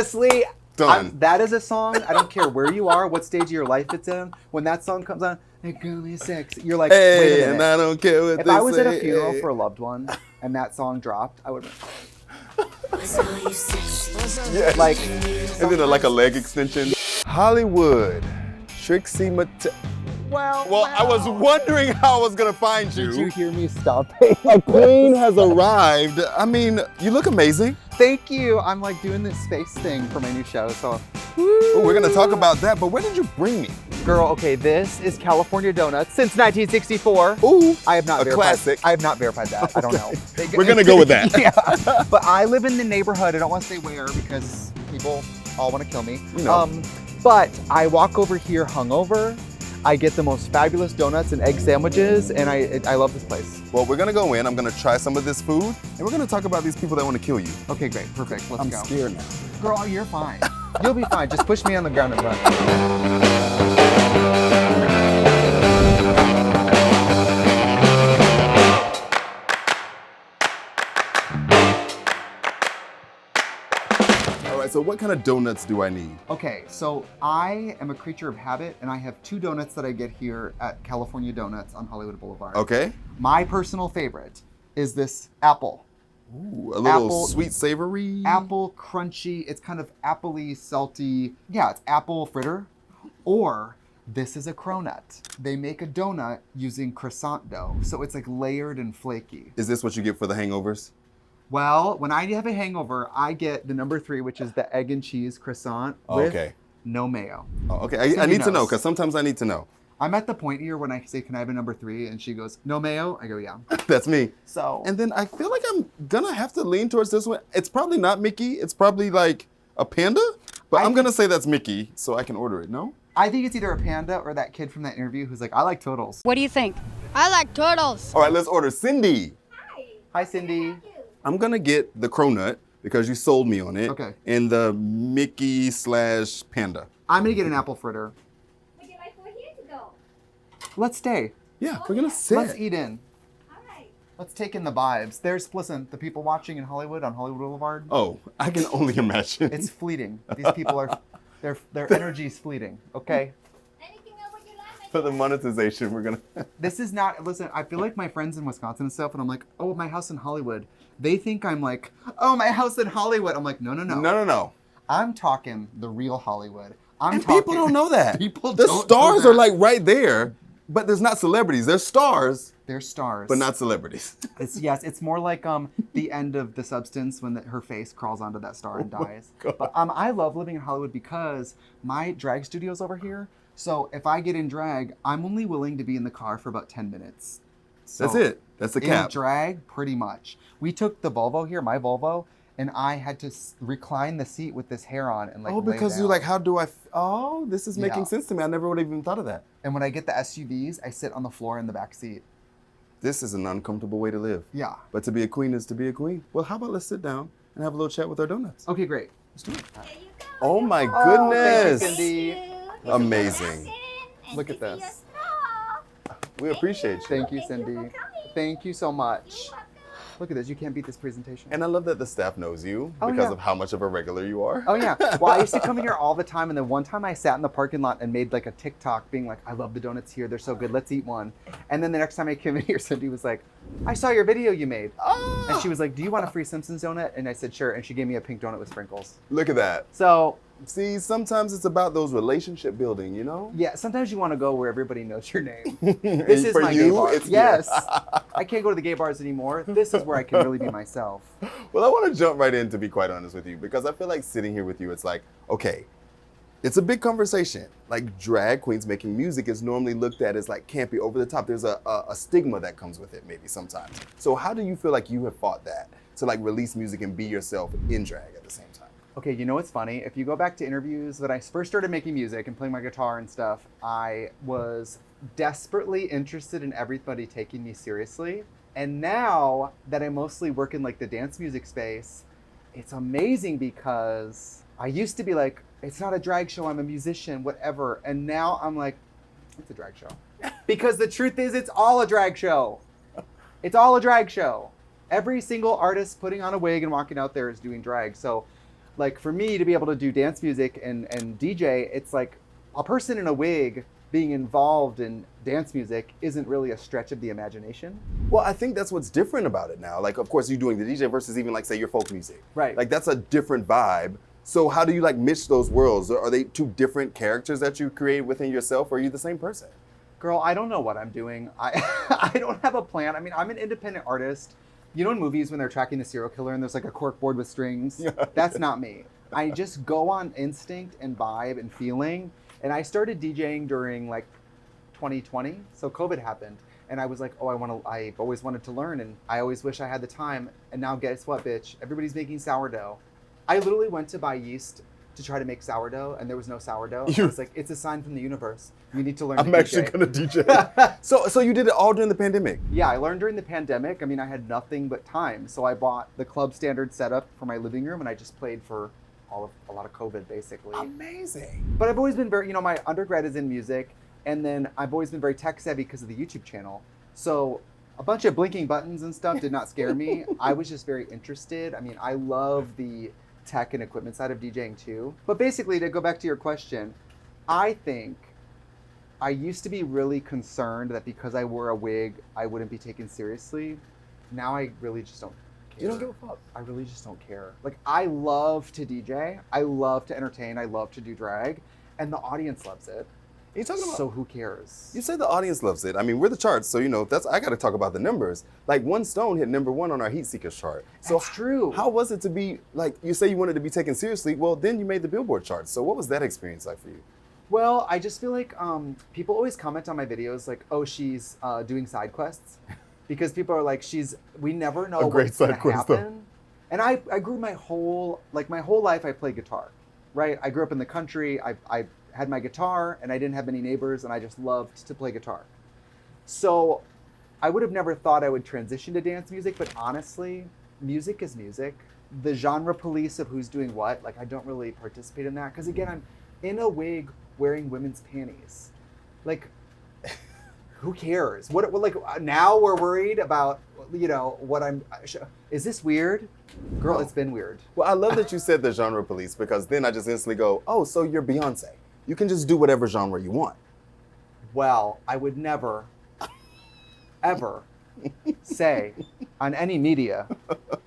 Honestly, Done. that is a song. I don't care where you are, what stage of your life it's in. When that song comes on, "Hey, girl, you're sexy," you're like, Hey, wait a minute. and I don't care what If they I was at a say, funeral hey. for a loved one and that song dropped, I would have Yeah. like, And then like a leg extension. Hollywood. Trixie Mattel. Well, I was wondering how I was gonna find you. Did you hear me stopping? A queen has arrived. I mean, you look amazing. Thank you. I'm like doing this space thing for my new show, so. Ooh, we're gonna talk about that, but where did you bring me? Girl, okay, this is California Donuts since 1964. Ooh, I have not a verified. classic. I have not verified that. I don't know. We're gonna go with that. Yeah, but I live in the neighborhood. I don't want to say where because people all want to kill me. No. But I walk over here hungover. I get the most fabulous donuts and egg sandwiches, and I love this place. Well, we're gonna go in. I'm gonna try some of this food, and we're gonna talk about these people that want to kill you. Okay, great, perfect. Let's I'm go. scared now. Girl, you're fine. You'll be fine. Just push me on the ground and run. So what kind of donuts do I need? Okay, so I am a creature of habit, and I have 2 donuts that I get here at California Donuts on Hollywood Boulevard. Okay. My personal favorite is this apple. Ooh, a little sweet savory. Apple crunchy. It's kind of appley, salty. Yeah, it's apple fritter. Or this is a cronut. They make a donut using croissant dough, so it's like layered and flaky. Is this what you get for the hangovers? Well, when I have a hangover, I get the number 3, which is the egg and cheese croissant with no mayo. Oh, okay. I need to know, because sometimes I need to know. I'm at the point here when I say, "Can I have a number 3?" And she goes, "No mayo." I go, "Yeah." That's me. So. And then I feel like I'm gonna have to lean towards this one. It's probably not Mickey. It's probably like a panda. But I'm gonna say that's Mickey, so I can order it. No? I think it's either a panda or that kid from that interview who's like, "I like turtles." What do you think? I like turtles. All right, let's order Cindy. Hi, Cindy. I'm gonna get the cronut because you sold me on it. Okay. And the Mickey/panda. I'm gonna get an apple fritter. Would you like for here to go? Let's stay. Yeah, we're gonna sit. Let's eat in. All right. Let's take in the vibes. Listen, the people watching in Hollywood on Hollywood Boulevard. Oh, I can only imagine. It's fleeting. These people are, their energy's fleeting. Okay. Anything else would you like? For the monetization, we're gonna. This is not. Listen, I feel like my friends in Wisconsin and stuff, and I'm like, "Oh, my house in Hollywood." They think I'm like, "Oh, my house in Hollywood." I'm like, no. No. I'm talking the real Hollywood. People don't know that. People the don't stars know are that. like right there, but there's not celebrities. There's stars, They're stars. but not celebrities. It's more like the end of The Substance when her face crawls onto that star and dies. God. But I love living in Hollywood because my drag studio's over here. So if I get in drag, I'm only willing to be in the car for about 10 minutes. So That's it. That's the cap. In drag, pretty much. We took the Volvo here, my Volvo, and I had to recline the seat with this hair on and like. Oh, because lay you're down. like, how do I? Oh, this is making sense to me. I never would have even thought of that. And when I get the SUVs, I sit on the floor in the back seat. This is an uncomfortable way to live. Yeah. But to be a queen is to be a queen. Well, how about let's sit down and have a little chat with our donuts? Okay, great. Let's do it. There you go. Oh my Oh, goodness. thank you, Cindy. Amazing. Look at this. We appreciate you. Thank you, Thank you for Cindy. coming. Thank you so much. You're welcome. Look at this. You can't beat this presentation. And I love that the staff knows you Oh, because yeah. of how much of a regular you are. Oh yeah. Well, I used to come in here all the time, and then one time I sat in the parking lot and made like a TikTok being like, "I love the donuts here. They're so good. Let's eat one." And then the next time I came in here, Cindy was like, "I saw your video you made." Ah, And she was like, "Do you want a free Simpsons donut?" And I said, "Sure." And she gave me a pink donut with sprinkles. look at that. So See, sometimes it's about those relationship building, you know? yeah, sometimes you want to go where everybody knows your name. This is for my you, gay bar. it's Yes. I can't go to the gay bars anymore. This is where I can really be myself. Well, I want to jump right in, to be quite honest with you, because I feel like sitting here with you, it's like, okay, it's a big conversation. Like drag queens making music is normally looked at as like campy, over the top. There's a stigma that comes with it maybe sometimes. So how do you feel like you have fought that to like release music and be yourself in drag at the same time? Okay, you know what's funny? If you go back to interviews when I first started making music and playing my guitar and stuff, I was desperately interested in everybody taking me seriously. And now that I mostly work in like the dance music space, it's amazing because I used to be like, it's not a drag show, I'm a musician, whatever. And now I'm like, it's a drag show. Because the truth is, it's all a drag show. It's all a drag show. Every single artist putting on a wig and walking out there is doing drag. So Like for me to be able to do dance music and DJ, it's like a person in a wig being involved in dance music isn't really a stretch of the imagination. Well, I think that's what's different about it now. Like, of course, you're doing the DJ versus even like, say, your folk music. Right. Like, that's a different vibe. So how do you like mix those worlds? Are they two different characters that you create within yourself, or are you the same person? Girl, I don't know what I'm doing. I don't have a plan. I mean, I'm an independent artist. You know in movies when they're tracking the serial killer and there's like a cork board with strings? That's not me. I just go on instinct and vibe and feeling. And I started DJing during like 2020, so COVID happened. And I was like, I've always wanted to learn and I always wish I had the time. And now guess what, bitch? Everybody's making sourdough. I literally went to buy yeast to try to make sourdough and there was no sourdough. I was like, it's a sign from the universe. You need to learn to I'm DJ. actually gonna DJ. So you did it all during the pandemic? Yeah, I learned during the pandemic. I mean, I had nothing but time. So I bought the club standard setup for my living room and I just played for a lot of COVID basically. Amazing. But I've always been very, my undergrad is in music and then I've always been very tech savvy because of the YouTube channel. So a bunch of blinking buttons and stuff did not scare me. I was just very interested. I mean, I love the tech and equipment side of DJing too. But basically, to go back to your question, I think I used to be really concerned that because I wore a wig, I wouldn't be taken seriously. Now I really just don't care. You don't give a fuck. I really just don't care. Like, I love to DJ. I love to entertain. I love to do drag. And the audience loves it. You talking about? So who cares? You said the audience loves it. I mean, we're the charts, so I got to talk about the numbers. Like One Stone hit #1 on our Heatseekers chart. So That's true. How was it to be like? You say you wanted to be taken seriously. Well, then you made the Billboard charts. So what was that experience like for you? Well, I just feel like people always comment on my videos like, "Oh, she's doing side quests," because people are like, we never know what's going to happen. And I grew my whole life I played guitar, right? I grew up in the country. I had my guitar and I didn't have many neighbors and I just loved to play guitar. So I would have never thought I would transition to dance music, but honestly, music is music. The genre police of who's doing what, like I don't really participate in that because again, I'm in a wig wearing women's panties. Like, who cares? What like now we're worried about, what is this weird? Girl, it's been weird. Well, I love that you said the genre police because then I just instantly go, oh, so you're Beyonce. You can just do whatever genre you want. Well, I would never, ever say on any media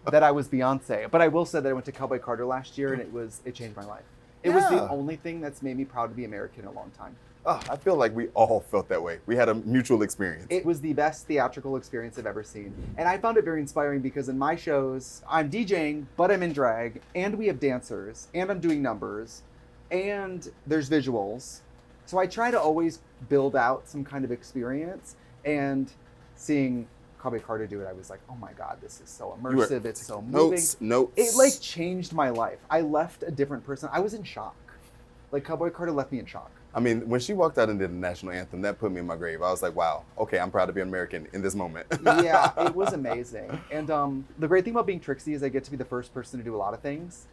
that I was Beyonce. But I will say that I went to Cowboy Carter last year and it changed my life. It was the only thing that's made me proud to be American in a long time. Oh, I feel like we all felt that way. We had a mutual experience. It was the best theatrical experience I've ever seen. And I found it very inspiring because in my shows, I'm DJing, but I'm in drag, and we have dancers, and I'm doing numbers, and there's visuals. So I try to always build out some kind of experience, and seeing Cowboy Carter do it, I was like, oh my God, this is so immersive, it's so moving. Notes. It like changed my life. I left a different person. I was in shock. Like Cowboy Carter left me in shock. I mean, when she walked out and did the national anthem, that put me in my grave. I was like, wow, okay, I'm proud to be an American in this moment. Yeah, it was amazing. And the great thing about being Trixie is I get to be the first person to do a lot of things.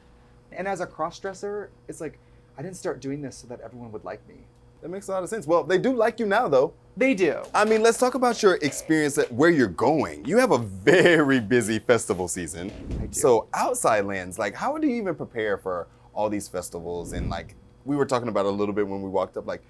And as a cross-dresser, it's like, I didn't start doing this so that everyone would like me. That makes a lot of sense. Well, they do like you now, though. They do. I mean, let's talk about your experience at where you're going. You have a very busy festival season. I do. So outside lands, like how do you even prepare for all these festivals? And like we were talking about a little bit when we walked up, like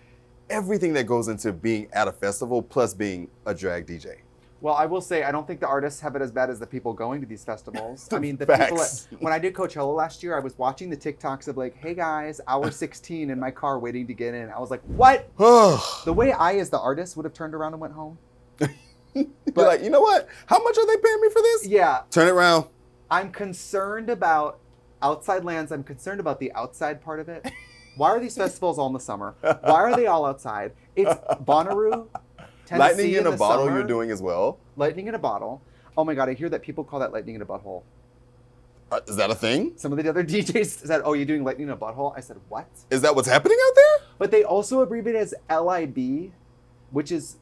everything that goes into being at a festival plus being a drag DJ. Well, I will say, I don't think the artists have it as bad as the people going to these festivals. I mean, the Facts. people, when I did Coachella last year, I was watching the TikToks of like, hey guys, hour 16 in my car waiting to get in. I was like, what? The way I, as the artist, would have turned around and went home. You're like, you know what? How much are they paying me for this? Yeah. Turn it around. I'm concerned about outside lands. I'm concerned about the outside part of it. Why are these festivals all in the summer? Why are they all outside? It's Bonnaroo, Tennessee Lightning in a bottle summer. you're doing as well. Lightning in a bottle. Oh my God, I hear that people call that lightning in a butthole. Is that a thing? Some of the other DJs said, oh, you're doing lightning in a butthole? I said, what? Is that what's happening out there? But they also abbreviate it as LIB, which is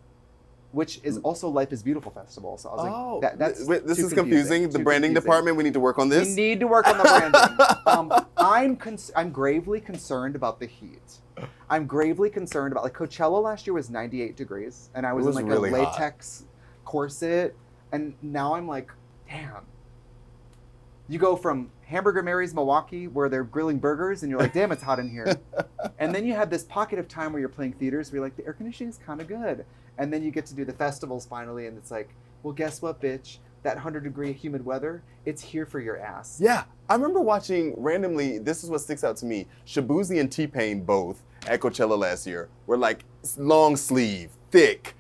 also Life is Beautiful Festival. So I was like, that's this too is confusing. The too branding confusing. department, we need to work on this. We need to work on the branding. I'm gravely concerned about the heat. I'm gravely concerned about, like, Coachella last year was 98 degrees, and I was in like really a hot. latex corset, and now I'm like, damn. You go from Hamburger Mary's Milwaukee, where they're grilling burgers, and you're like, damn, it's hot in here. And then you have this pocket of time where you're playing theaters, where you're like, the air conditioning is kind of good. And then you get to do the festivals finally, and it's like, well, guess what, bitch? That 100-degree humid weather, it's here for your ass. Yeah, I remember watching randomly, this is what sticks out to me, Shabuzi and T-Pain both at Coachella last year were like long sleeve, thick,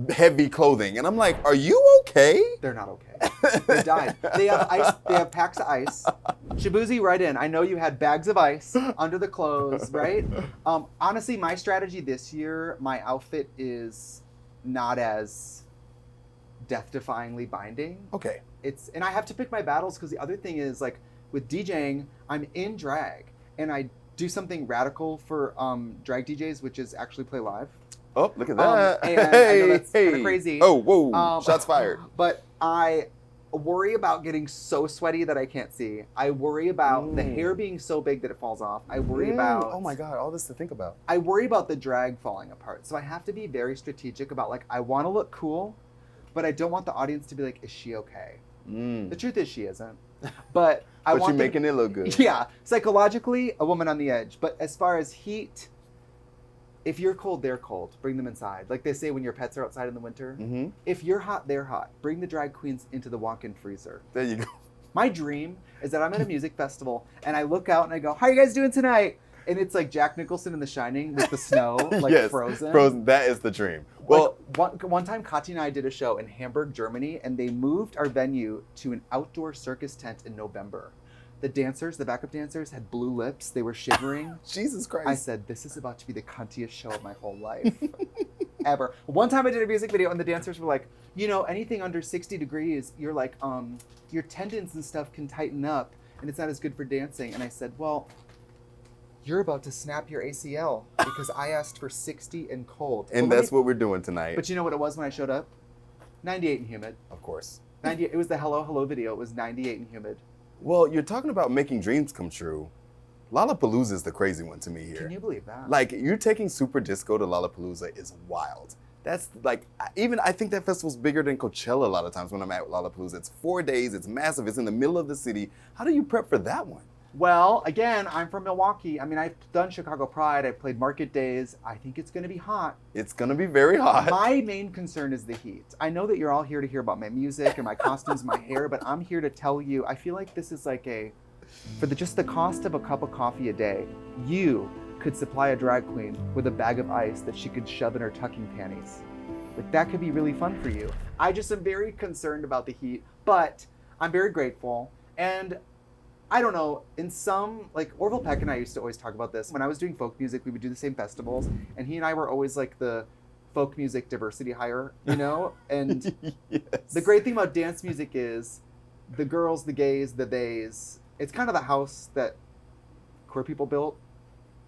heavy clothing. And I'm like, are you okay? They're not okay. They died. They have ice. They have packs of ice. Shabuzi, right in. I know you had bags of ice under the clothes, right? Honestly, my strategy this year, my outfit is not as death-defyingly binding. Okay. And I have to pick my battles because the other thing is, like, with DJing, I'm in drag, and I do something radical for drag DJs, which is actually play live. Oh, look at that. And I know that's kind of crazy. Oh, whoa, shots fired. But I worry about getting so sweaty that I can't see. I worry about the hair being so big that it falls off. I worry about... Oh my God, all this to think about. I worry about the drag falling apart. So I have to be very strategic about, like, I want to look cool, but I don't want the audience to be like, is she okay? The truth is she isn't. But I want you're making it look good. Yeah. Psychologically, a woman on the edge. But as far as heat, if you're cold, they're cold. Bring them inside. Like they say when your pets are outside in the winter. Mm-hmm. If you're hot, they're hot. Bring the drag queens into the walk-in freezer. There you go. My dream is that I'm at a music festival and I look out and I go, how are you guys doing tonight? And it's like Jack Nicholson in The Shining with the snow, like yes, frozen. Frozen. That is the dream. Well, like one time Katya and I did a show in Hamburg, Germany, and they moved our venue to an outdoor circus tent in November. The dancers, the backup dancers, had blue lips. They were shivering. Jesus Christ. I said, this is about to be the cuntiest show of my whole life. Ever. One time I did a music video and the dancers were like, you know, anything under 60 degrees, you're like, your tendons and stuff can tighten up and it's not as good for dancing. And I said, well, you're about to snap your ACL because I asked for 60 and cold. And that's what we're doing tonight. But you know what it was when I showed up? 98 and humid. Of course. 98. It was the Hello Hello video. It was 98 and humid. Well, you're talking about making dreams come true. Lollapalooza is the crazy one to me here. Can you believe that? Like, you're taking Super Disco to Lollapalooza is wild. That's like, I think that festival's bigger than Coachella a lot of times when I'm at Lollapalooza. It's 4 days, it's massive, it's in the middle of the city. How do you prep for that one? Well, again, I'm from Milwaukee. I mean, I've done Chicago Pride. I've played Market Days. I think it's going to be hot. It's going to be very hot. My main concern is the heat. I know that you're all here to hear about my music and my costumes, my hair, but I'm here to tell you, I feel like this is like for just the cost of a cup of coffee a day, you could supply a drag queen with a bag of ice that she could shove in her tucking panties. Like, that could be really fun for you. I just am very concerned about the heat, but I'm very grateful. And I don't know, in some, like Orville Peck and I used to always talk about this. When I was doing folk music, we would do the same festivals, and he and I were always like the folk music diversity hire, you know? And yes. The great thing about dance music is the girls, the gays, the theys. It's kind of the house that queer people built,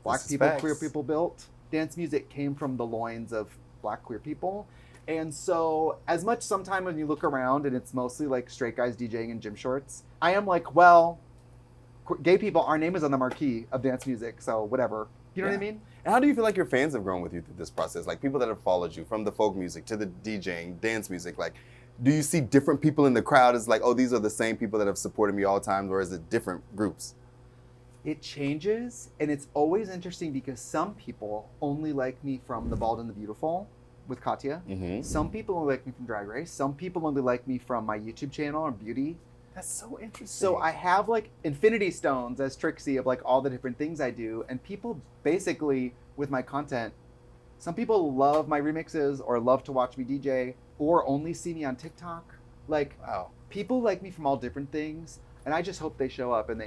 black people, queer people built. Dance music came from the loins of black queer people. And so as much sometime when you look around and it's mostly like straight guys DJing in gym shorts, I am like, well, gay people, our name is on the marquee of dance music, so whatever. You know what I mean? And how do you feel like your fans have grown with you through this process? Like people that have followed you from the folk music to the DJing, dance music, like do you see different people in the crowd as like, oh, these are the same people that have supported me all times, or is it different groups? It changes, and it's always interesting because some people only like me from The Bald and the Beautiful with Katya. Mm-hmm. Some people only like me from Drag Race. Some people only like me from my YouTube channel or Beauty. That's so interesting. So I have like infinity stones as Trixie of like all the different things I do, and people basically with my content, some people love my remixes or love to watch me DJ or only see me on TikTok. Like, wow. People like me from all different things, and I just hope they show up, and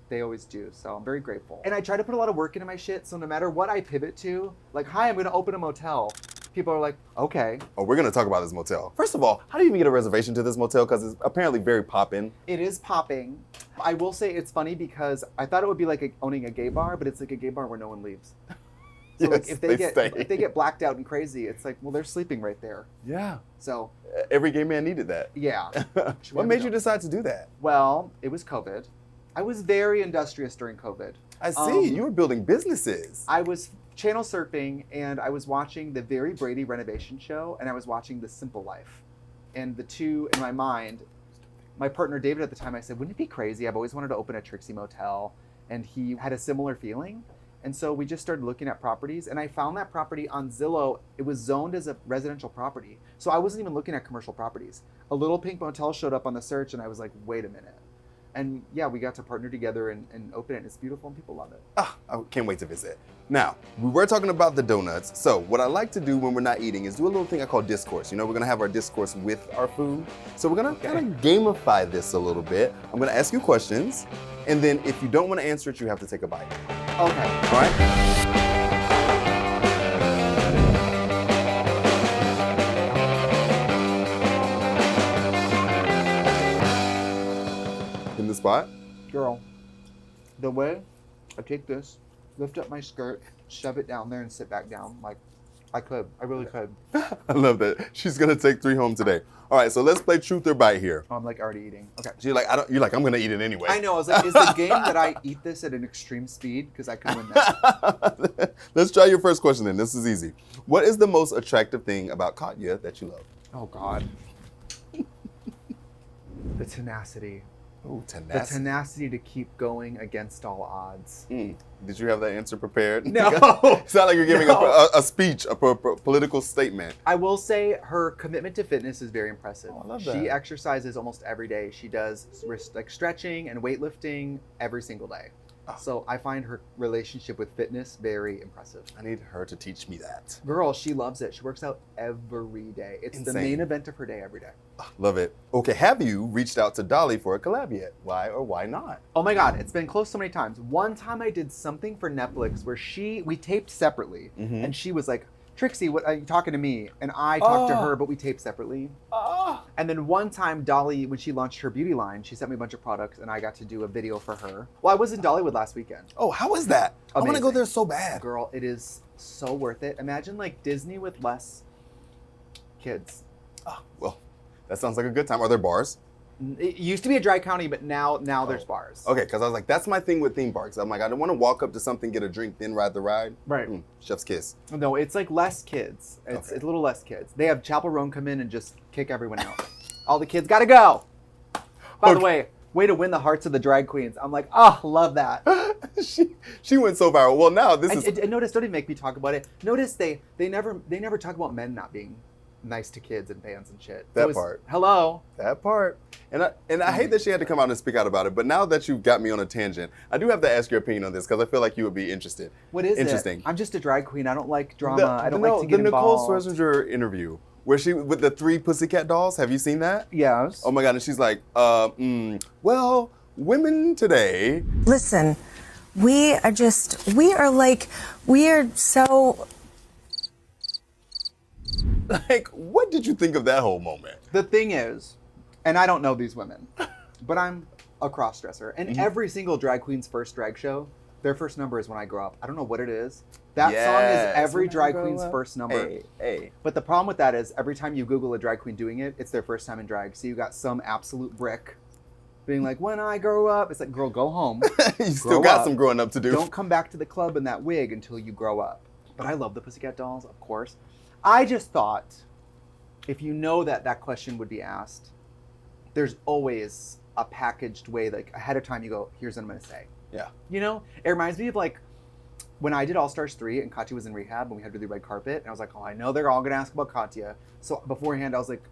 they always do. So I'm very grateful. And I try to put a lot of work into my shit, so no matter what I pivot to, like, hi, I'm gonna open a motel. People are like, okay. Oh, we're gonna talk about this motel. First of all, how do you even get a reservation to this motel? Because it's apparently very poppin'. It is popping. I will say it's funny because I thought it would be like owning a gay bar, but it's like a gay bar where no one leaves. So Yes, like if they stay. get blacked out and crazy, it's like, well, they're sleeping right there. Yeah. So Every gay man needed that. yeah. What made you decide to do that? Well, it was COVID. I was very industrious during COVID. I see. You were building businesses. I was channel surfing and I was watching the Very Brady renovation show and I was watching The Simple Life. And the two in my mind my partner David at the time, I said, wouldn't it be crazy? I've always wanted to open a Trixie Motel. And he had a similar feeling. And so we just started looking at properties, and I found that property on Zillow. It was zoned as a residential property. So I wasn't even looking at commercial properties. A little pink motel showed up on the search, and I was like, wait a minute. And yeah, we got to partner together and open it. And it's beautiful, and people love it. Ah, I can't wait to visit. Now, we were talking about the donuts. So what I like to do when we're not eating is do a little thing I call discourse. You know, we're gonna have our discourse with our food. So we're gonna kind of gamify this a little bit. I'm gonna ask you questions, and then if you don't wanna answer it, you have to take a bite. Okay. All right? In the spot? Girl, the way I take this, lift up my skirt, shove it down there, and sit back down, like I really could. I love that. She's gonna take 3 home today. All right, so let's play truth or bite here. Oh, I'm like already eating. Okay. So you're like, I'm gonna eat it anyway. I know. I was like, is the game that I eat this at an extreme speed? Because I could win that. Let's try your first question then. This is easy. What is the most attractive thing about Katya that you love? Oh God. The tenacity. Oh, The tenacity. tenacity to keep going against all odds. Did you have that answer prepared? No. It's not like you're giving No. a speech, a political statement. I will say her commitment to fitness is very impressive. Oh, I love She that. exercises almost every day. She does like stretching and weightlifting every single day. Oh. So I find her relationship with fitness very impressive. I need her to teach me that. Girl, she loves it. She works out every day. It's the Insane. main event of her day every day. Love it. Okay, have you reached out to Dolly for a collab yet? Why or why not? Oh my God, it's been close so many times. One time I did something for Netflix where we taped separately, Mhm. and she was like, Trixie, what are you talking to me? And I talked to Oh. her, but we taped separately. Oh. And then one time, Dolly, when she launched her beauty line, she sent me a bunch of products, and I got to do a video for her. Well, I was in Dollywood last weekend. Oh, how is that? I want to go Amazing. there so bad. Girl, it is so worth it. Imagine like Disney with less kids. Oh, well, that sounds like a good time. Are there bars? It used to be a dry county, but now there's bars. Okay, because I was like, that's my thing with theme parks. I'm like, I don't want to walk up to something, get a drink, then ride the ride. Right. Chef's kiss. No, it's like less kids. It's a little less kids. They have Chappell Roan come in and just kick everyone out. All the kids gotta go. By the way to win the hearts of the drag queens. I'm like, love that. she went so viral. Well, now this is. And notice, don't even make me talk about it. Notice they never talk about men not being nice to kids and bands and shit. That part. Hello. That part. And I hate that she had to come out and speak out about it. But now that you've got me on a tangent, I do have to ask your opinion on this because I feel like you would be interested. What is Interesting. it? I'm just a drag queen. I don't like drama. I don't like to get the Nicole involved. Scherzinger interview where she with the 3 Pussycat dolls. Have you seen that? Yes. Oh my God! And she's like, well, women today. Listen, we are so. Like, what did you think of that whole moment? The thing is, and I don't know these women, but I'm a cross-dresser. And every single drag queen's first drag show, their first number is When I Grow Up. I don't know what it is. That song Yes. is every When I drag Grow queen's Up. first number. Hey. But the problem with that is every time you Google a drag queen doing it, it's their first time in drag. So you got some absolute brick being like, when I grow up. It's like, girl, go home. You still Grow got up. some growing up to do. Don't come back to the club in that wig until you grow up. But I love the Pussycat Dolls, of course. I just thought, if you know that question would be asked, there's always a packaged way, like ahead of time you go, here's what I'm gonna say. Yeah. You know, it reminds me of like when I did All Stars 3 and Katya was in rehab and we had to do the red carpet, and I was like, oh, I know they're all gonna ask about Katya. So beforehand I was like,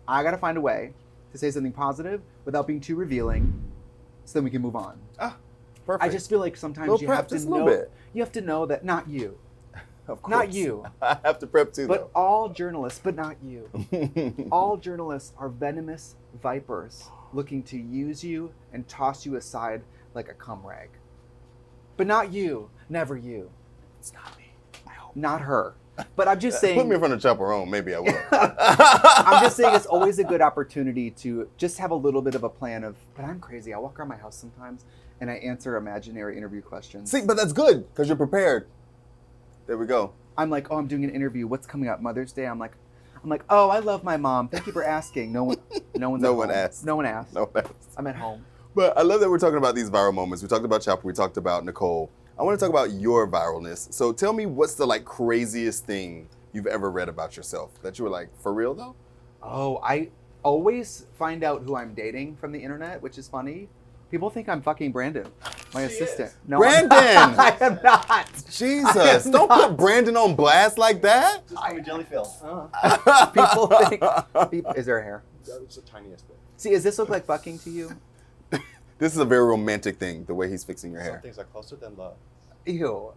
I gotta find a way to say something positive without being too revealing so then we can move on. Perfect. I just feel like sometimes Little you prep, have to just a know little bit. you have to know that not you. Of course. Not you. I have to prep too, But all journalists, but not you. though. All journalists are venomous vipers looking to use you and toss you aside like a cum rag. But not you. Never you. It's not me. I hope. Not her. But I'm just saying. Put me in front of Chaperone, maybe I will. I'm just saying it's always a good opportunity to just have a little bit of a plan of, but I'm crazy. I walk around my house sometimes and I answer imaginary interview questions. See, but that's good because you're prepared. There we go. I'm like, oh, I'm doing an interview. What's coming up? Mother's Day. I'm like, oh, I love my mom. Thank you for asking. No one asked. No one asked. No one asked. No, that's. I'm at home. But I love that we're talking about these viral moments. We talked about Chappell. We talked about Nicole. I want to talk about your viralness. So tell me, what's the like craziest thing you've ever read about yourself that you were like, for real though? Oh, always find out who I'm dating from the internet, which is funny. People think I'm fucking Brandon, my assistant. No, Brandon! I am not. Jesus, don't put Brandon on blast like that. Just call me Jellyfill. People think. Is there a hair? It's the tiniest bit. See, does this look like fucking to you? This is a very romantic thing, the way he's fixing your Some hair. things are closer than love. Ew.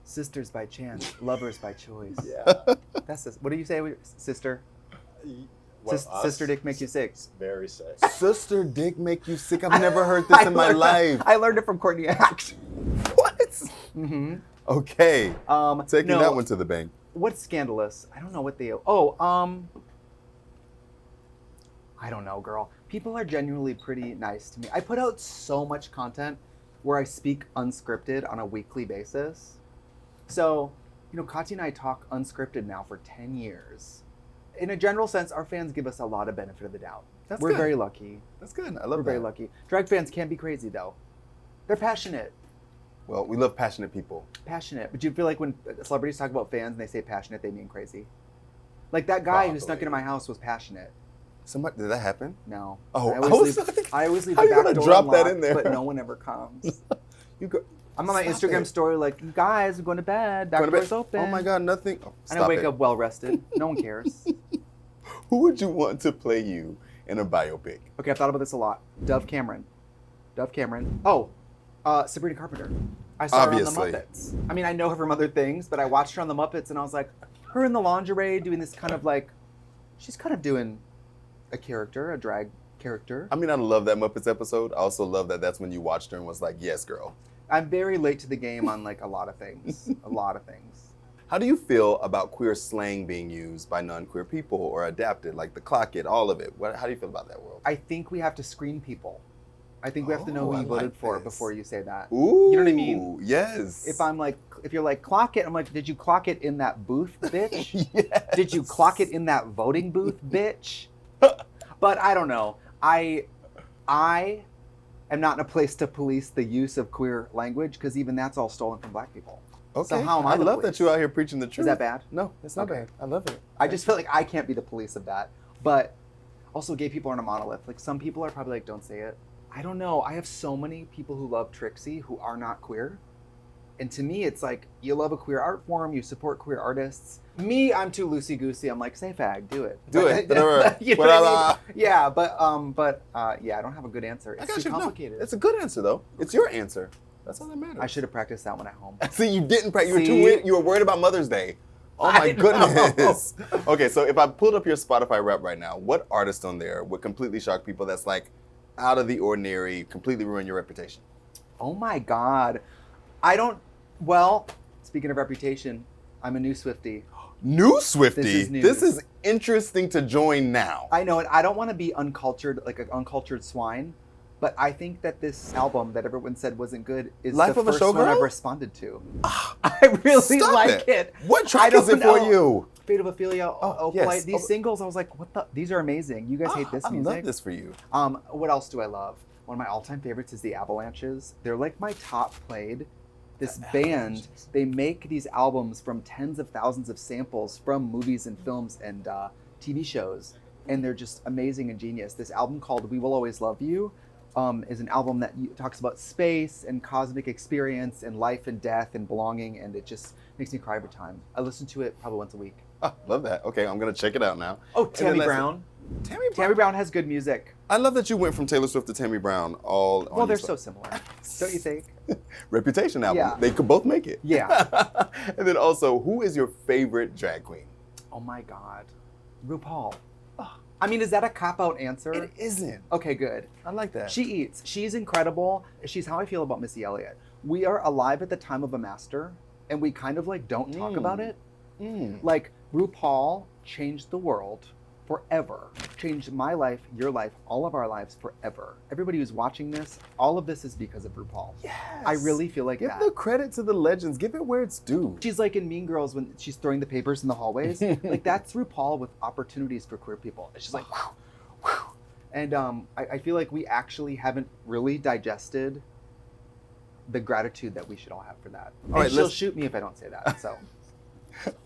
Sisters by chance, lovers by choice. Yeah. That's this. What do you say, sister? Well, Sister dick make you sick. It's very sick. Sister dick make you sick? I've never heard this in my life. I learned it from Courtney Act. What? Mm-hmm. Okay. Taking no, that one to the bank. What's scandalous? I don't know what they. I don't know, girl. People are genuinely pretty nice to me. I put out so much content where I speak unscripted on a weekly basis. So, Katya and I talk unscripted now for 10 years. In a general sense, our fans give us a lot of benefit of the doubt. We're good. very lucky. That's good. I love We're that. very lucky. Drag fans can be crazy, though. They're passionate. Well, we love passionate people. Passionate. But you feel like when celebrities talk about fans and they say passionate, they mean crazy? Like that guy who snuck into my house was passionate. Somebody, did that happen? No. Oh, I always leave how the you back gonna door drop that unlocked, in there? but no one ever comes. You go. I'm on my Stop Instagram it. story like, you guys, I'm going to bed. Back Going to bed. door's open. Oh my God, nothing. Oh, And I stop wake it. up well rested. No one cares. Who would you want to play you in a biopic? Okay, I've thought about this a lot. Dove Cameron. Oh, Sabrina Carpenter. I saw Obviously. her on The Muppets. I mean, I know her from other things, but I watched her on The Muppets and I was like, her in the lingerie doing this kind of like, she's kind of doing a character, a drag character. I mean, I love that Muppets episode. I also love that that's when you watched her and was like, yes, girl. I'm very late to the game on like a lot of things. A lot of things. How do you feel about queer slang being used by non-queer people or adapted, like the clock it, all of it? How do you feel about that world? I think we have to screen people. I think we have to know Oh, who I you voted like for this. before you say that. Ooh, You know what I mean? Yes. If you're like, clock it, I'm like, did you clock it in that booth, bitch? Yes. Did you clock it in that voting booth, bitch? But I don't know. I am not in a place to police the use of queer language because even that's all stolen from black people. Okay. So how am I I the love police? that you're out here preaching the truth. Is that bad? No, it's not Okay. bad. I love it. I just feel like I can't be the police of that. But also gay people aren't a monolith. Like some people are probably like, don't say it. I don't know. I have so many people who love Trixie who are not queer. And to me, it's like, you love a queer art form, you support queer artists. Me, I'm too loosey-goosey. I'm like, say fag, do it. Do it. Whatever. You know what I mean? Yeah, but I don't have a good answer. I It's got too you. No, complicated. it's a good answer though. It's your answer. That's all that matters. I should have practiced that one at home. See, you didn't practice. See? You were worried about Mother's Day. Oh I my know. goodness. Okay, so if I pulled up your Spotify rap right now, what artist on there would completely shock people that's like out of the ordinary, completely ruin your reputation? Oh my God. Speaking of reputation, I'm a new Swiftie. New Swiftie. This is news. This is interesting to join now. I know, and I don't want to be uncultured, like an uncultured swine, but I think that this album that everyone said wasn't good is Life the of a first one Showgirl? I've responded to. I really Stop like it. What I track is don't it for know. you? Fate of Ophelia, Oh, Opalite, yes. these singles, I was like, what the? These are amazing. You guys hate this I music? love this for you. What else do I love? One of my all-time favorites is the Avalanches. They're like my top played. This band, they make these albums from tens of thousands of samples from movies and films and TV shows, and they're just amazing and genius. This album called We Will Always Love You is an album that talks about space and cosmic experience and life and death and belonging, and it just makes me cry every time. I listen to it probably once a week. Oh, love that. Okay, I'm going to check it out now. Oh, And Tammy then Brown. Tammy Brown. Tammy Brown has good music. I love that you went from Taylor Swift to Tammy Brown all on Well, your they're song. so similar, don't you think? Reputation album. Yeah. They could both make it. Yeah. And then also, who is your favorite drag queen? Oh my God. RuPaul. I mean, is that a cop-out answer? It isn't. Okay, good. I like that. She eats. She's incredible. She's how I feel about Missy Elliott. We are alive at the time of a master, and we kind of like don't talk about it. Like RuPaul changed the world forever. Changed my life, your life, all of our lives forever. Everybody who's watching this, all of this is because of RuPaul. Yes. I really feel like Give that. the credit to the legends. Give it where it's due. She's like in Mean Girls when she's throwing the papers in the hallways. Like that's RuPaul with opportunities for queer people. It's just like, whew, whew. And I feel like we actually haven't really digested the gratitude that we should all have for that. All right, And she'll let's- shoot me if I don't say that. So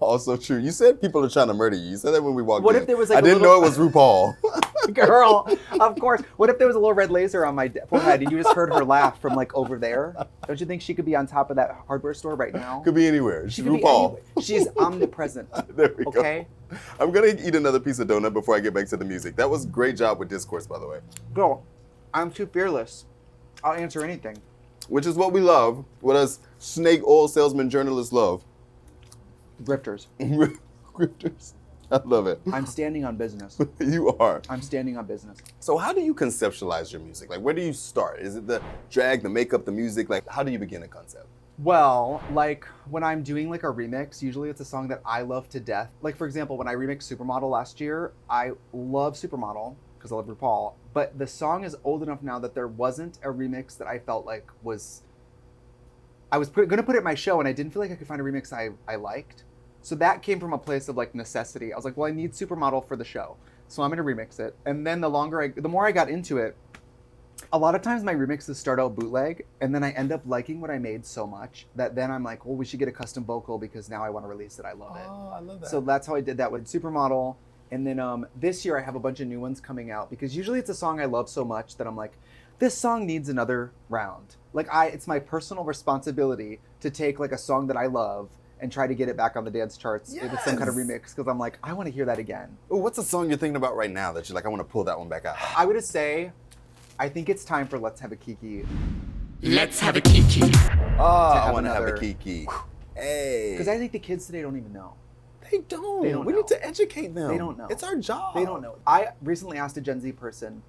Also true. You said people are trying to murder you. You said that when we walked What in. if there was, like, I a didn't little- know it was RuPaul. Girl, of course. What if there was a little red laser on my forehead and you just heard her laugh from like over there? Don't you think she could be on top of that hardware store right now? Could be anywhere. She She's could be RuPaul. anywhere. She's omnipresent. There we Okay? go. I'm going to eat another piece of donut before I get back to the music. That was great job with Discourse, by the way. Girl, I'm too fearless. I'll answer anything. Which is what we love. What us snake oil salesman journalists love. Grifters. Grifters. I love it. I'm standing on business. You are. I'm standing on business. So how do you conceptualize your music? Like, where do you start? Is it the drag, the makeup, the music? Like, how do you begin a concept? Well, like when I'm doing like a remix, usually it's a song that I love to death. Like for example, when I remixed Supermodel last year, I love Supermodel because I love RuPaul. But the song is old enough now that there wasn't a remix that I felt like was... I was going to put it in my show and I didn't feel like I could find a remix I liked. So that came from a place of like necessity. I was like, well, I need Supermodel for the show. So I'm going to remix it. And then the more I got into it, a lot of times my remixes start out bootleg and then I end up liking what I made so much that then I'm like, well, we should get a custom vocal because now I want to release it. I love it. Oh, I love that. So that's how I did that with Supermodel. And then this year I have a bunch of new ones coming out because usually it's a song I love so much that I'm like, this song needs another round. Like it's my personal responsibility to take like a song that I love and try to get it back on the dance charts with some kind of Yes. remix because I'm like, I want to hear that again. Ooh, what's a song you're thinking about right now that you're like, I want to pull that one back out? I would say, I think it's time for Let's Have a Kiki. Let's have a kiki. Oh, I have want to have a another- Kiki. Hey. Because I think the kids today don't even know. They don't. They don't We know. need to educate them. They don't know. It's our job. They don't know. I recently asked a Gen Z person,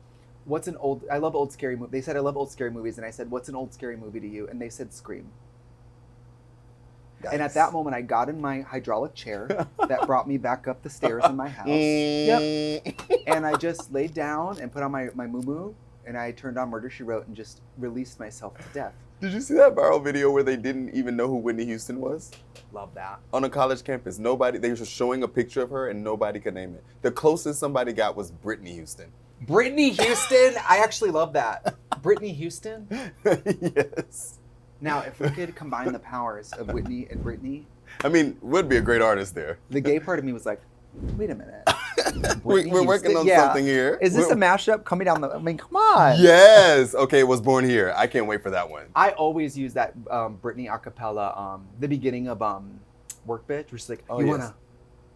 I love old scary movies. They said, I love old scary movies. And I said, what's an old scary movie to you? And they said, Scream. And at that moment, I got in my hydraulic chair that brought me back up the stairs in my house. Yep. And I just laid down and put on my moo-moo, and I turned on Murder, She Wrote and just released myself to death. Did you see that viral video where they didn't even know who Whitney Houston was? Love that. On a college campus. They were just showing a picture of her and nobody could name it. The closest somebody got was Brittany Houston. Brittany Houston? I actually love that. Brittany Houston? Yes. Now, if we could combine the powers of Whitney and Brittany, I mean, would be a great artist there. the gay part of me was like, wait a minute. We're Whitney working Houston? on Yeah. something here. Is this a mashup coming down the... I mean, come on. Yes. Okay, it was born here. I can't wait for that one. I always use that Britney acapella, the beginning of Work Bitch, which is like, Oh, you yes. wanna...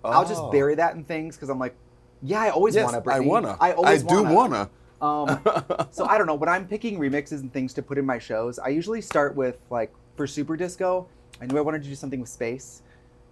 I'll just bury that in things because I'm like, yeah, I always Yes, wanna, I Britney. wanna. I always do wanna. So I don't know, when I'm picking remixes and things to put in my shows, I usually start with like, for Super Disco, I knew I wanted to do something with space.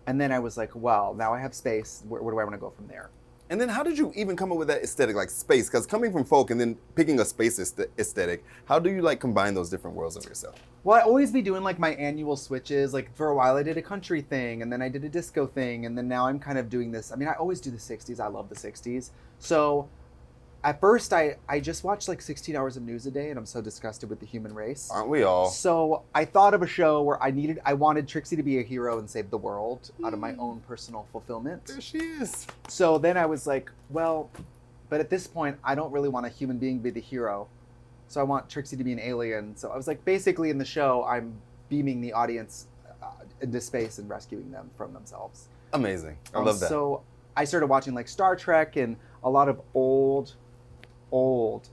And then I was like, well, now I have space. Where do I want to go from there? And then how did you even come up with that aesthetic, like space? Because coming from folk and then picking a space aesthetic, how do you like combine those different worlds of yourself? Well, I always be doing like my annual switches. Like for a while I did a country thing and then I did a disco thing. And then now I'm kind of doing this. I mean, I always do the 60s. I love the 60s. So at first I just watched like 16 hours of news a day and I'm so disgusted with the human race. Aren't we all? So I thought of a show where I wanted Trixie to be a hero and save the world out of my own personal fulfillment. There she is. So then I was like, well, but at this point, I don't really want a human being to be the hero. So I want Trixie to be an alien. So I was like, basically in the show, I'm beaming the audience into space and rescuing them from themselves. Amazing. I love that. So I started watching like Star Trek and a lot of old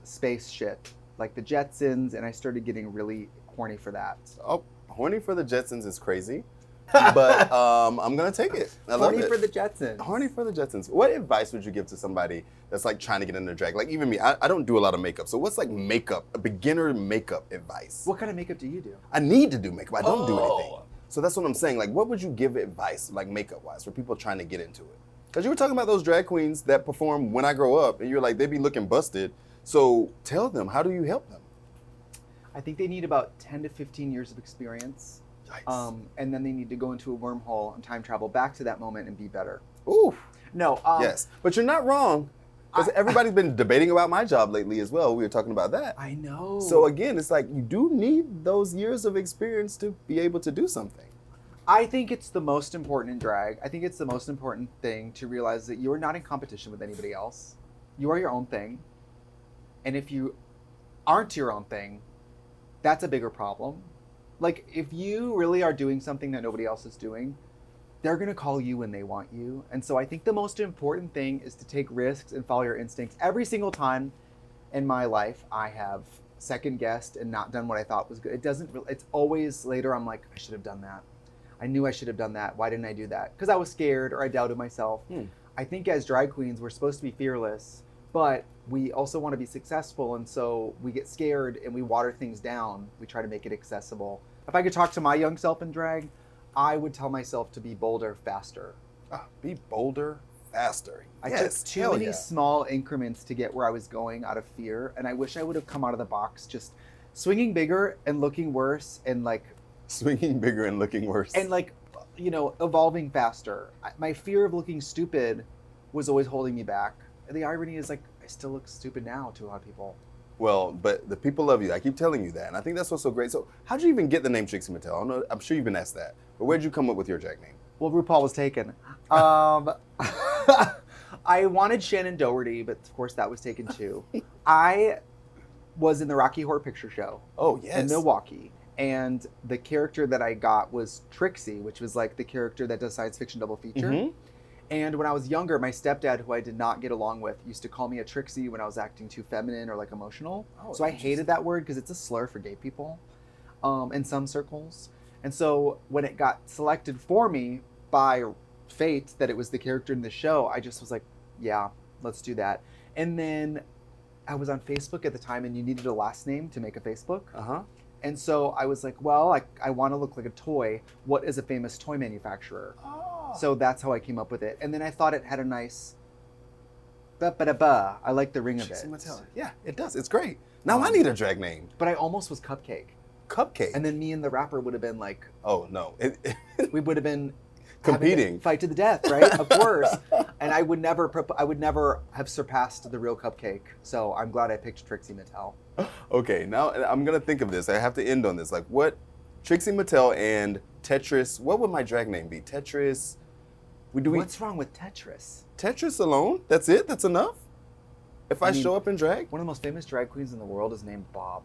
space shit, like the Jetsons, and I started getting really horny for that. Oh, horny for the Jetsons is crazy, but I'm gonna take it. I love Horny it. for the Jetsons. Horny for the Jetsons. What advice would you give to somebody that's like trying to get into drag? Like even me, I don't do a lot of makeup. So what's like makeup, a beginner makeup advice? What kind of makeup do you do? I need to do makeup. I don't do anything. Oh. So that's what I'm saying. Like, what would you give advice, like makeup wise, for people trying to get into it? Because you were talking about those drag queens that perform When I Grow Up, and you're like, they be looking busted. So tell them, how do you help them? I think they need about 10 to 15 years of experience. Yikes. And then they need to go into a wormhole and time travel back to that moment and be better. Ooh. No. Yes, but you're not wrong. Because everybody's been debating about my job lately as well. We were talking about that. I know. So again, it's like you do need those years of experience to be able to do something. I think it's the most important in drag. I think it's the most important thing to realize that you are not in competition with anybody else. You are your own thing. And if you aren't your own thing, that's a bigger problem. Like, if you really are doing something that nobody else is doing, they're going to call you when they want you. And so I think the most important thing is to take risks and follow your instincts. Every single time in my life, I have second guessed and not done what I thought was good. It's always later I'm like, I should have done that. I knew I should have done that. Why didn't I do that? Because I was scared or I doubted myself. I think as drag queens, we're supposed to be fearless, but we also want to be successful. And so we get scared and we water things down. We try to make it accessible. If I could talk to my young self in drag, I would tell myself to be bolder, faster. Be bolder, faster. I took too many small increments to get where I was going out of fear, and I wish I would have come out of the box just swinging bigger and looking worse, and like swinging bigger and looking worse, and like, you know, evolving faster. My fear of looking stupid was always holding me back. And the irony is, like, I still look stupid now to a lot of people. Well, but the people love you. I keep telling you that, and I think that's what's so great. So, how'd you even get the name Trixie Mattel? I don't know. I'm sure you've been asked that, but where'd you come up with your drag name? Well, RuPaul was taken. I wanted Shannon Doherty, but of course that was taken too. I was in the Rocky Horror Picture Show. Oh, yes. In Milwaukee. And the character that I got was Trixie, which was like the character that does science fiction double feature. And when I was younger, my stepdad, who I did not get along with, used to call me a Trixie when I was acting too feminine or like emotional. So I hated that word because it's a slur for gay people in some circles. And so when it got selected for me by fate that it was the character in the show, I just was like, yeah, let's do that. And then I was on Facebook at the time, and you needed a last name to make a Facebook. And so I was like, well, I want to look like a toy. What is a famous toy manufacturer? So that's how I came up with it. And then I thought it had a nice ba-ba-da-ba. I like the ring of it. Yeah, it does. It's great. Now I need a drag name. But I almost was Cupcake. Cupcake? And then me and the rapper would have been like... Oh, no. We would have been... competing. Fight to the death, right? Of course. And I would never have surpassed the real Cupcake. So I'm glad I picked Trixie Mattel. Okay, now I'm going to think of this. I have to end on this. Like, what... Trixie Mattel and Tetris... What would my drag name be? Tetris... What's wrong with Tetris? Tetris alone? That's it? That's enough? If I show up in drag? One of the most famous drag queens in the world is named Bob.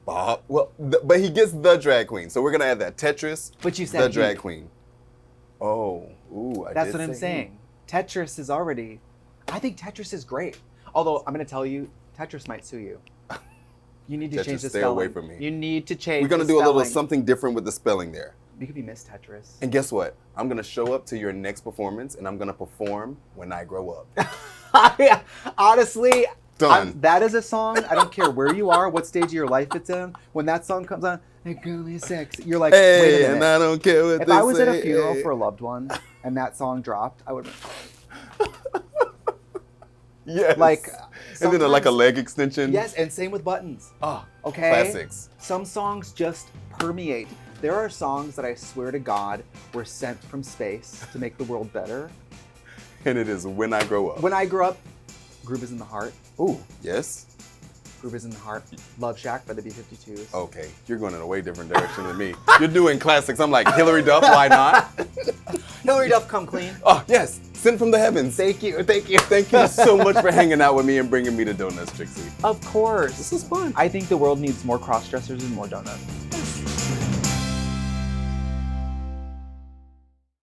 Bob? Well, but he gets the drag queen. So we're going to add that. Tetris, but you said the drag queen. Oh, ooh, That's what I'm saying. Tetris is already... I think Tetris is great. Although, I'm going to tell you, Tetris might sue you. You need to Tetris, change the stay spelling. away from me. You need to change We're going to the do a little spelling. something different with the spelling there. You could be Miss Tetris. And guess what? I'm going to show up to your next performance, and I'm going to perform When I Grow Up. Yeah, honestly, Done. that is a song. I don't care where you are, what stage of your life it's in. When that song comes on, that girl is sexy. You're like, Hey, wait a minute. and I don't care what If they I was at a say. funeral Hey. for a loved one and that song dropped, I would Yes. like. And then like a sometimes- leg extension. Yes, and same with buttons. Oh, Okay. classics. Some songs just permeate. There are songs that I swear to God were sent from space to make the world better. And it is When I Grow Up. When I grew up, Groove is in the Heart. Ooh, yes. Groove is in the Heart. Love Shack by the B-52s. Okay, you're going in a way different direction than me. You're doing classics. I'm like, Hillary Duff, why not? Hillary Duff, Come Clean. Oh, yes. Sent from the heavens. Thank you, thank you. Thank you so much for hanging out with me and bringing me to donuts, Trixie. Of course. This is fun. I think the world needs more cross-dressers and more donuts.